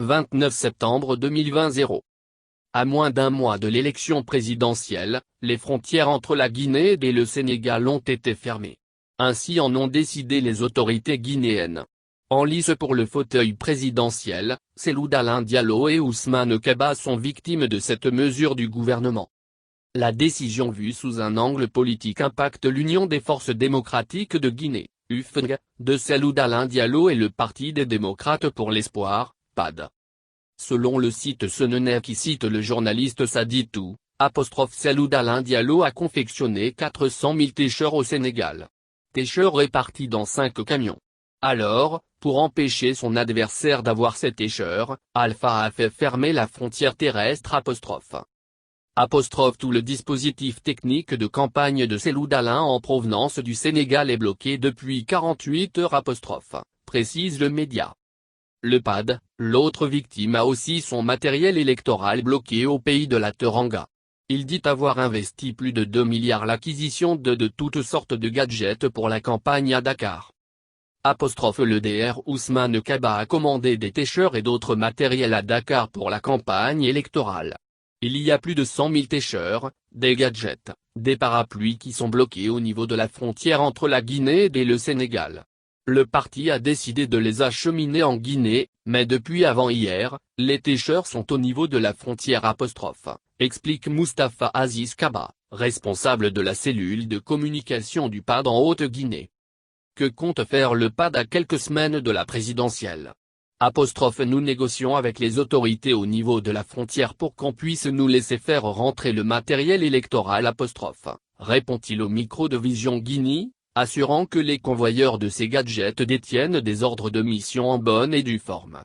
29 septembre 2020. À moins d'un mois de l'élection présidentielle, les frontières entre la Guinée et le Sénégal ont été fermées. Ainsi en ont décidé les autorités guinéennes. En lice pour le fauteuil présidentiel, Cellou Dalein Diallo et Ousmane Kaba sont victimes de cette mesure du gouvernement. La décision vue sous un angle politique impacte l'Union des forces démocratiques de Guinée, UFDG, de Cellou Dalein Diallo et le Parti des démocrates pour l'espoir, PAD. Selon le site Senenet qui cite le journaliste Sadibou, Cellou Dalein Diallo a confectionné 400 000 técheurs au Sénégal. Técheurs répartis dans 5 camions. Alors, pour empêcher son adversaire d'avoir ces técheurs, Alpha a fait fermer la frontière terrestre. Tout le dispositif technique de campagne de Cellou Dalein en provenance du Sénégal est bloqué depuis 48 heures. Précise le média. Le PAD, l'autre victime, a aussi son matériel électoral bloqué au pays de la Teranga. Il dit avoir investi plus de 2 milliards l'acquisition de toutes sortes de gadgets pour la campagne à Dakar. Le DR Ousmane Kaba a commandé des técheurs et d'autres matériels à Dakar pour la campagne électorale. Il y a plus de 100 000 técheurs, des gadgets, des parapluies qui sont bloqués au niveau de la frontière entre la Guinée et le Sénégal. Le parti a décidé de les acheminer en Guinée, mais depuis avant-hier, les técheurs sont au niveau de la frontière. Explique Moustapha Aziz Kaba, responsable de la cellule de communication du PAD en Haute-Guinée. Que compte faire le PAD à quelques semaines de la présidentielle ? Nous négocions avec les autorités au niveau de la frontière pour qu'on puisse nous laisser faire rentrer le matériel électoral. Répond-il au micro de Vision Guinée, assurant que les convoyeurs de ces gadgets détiennent des ordres de mission en bonne et due forme.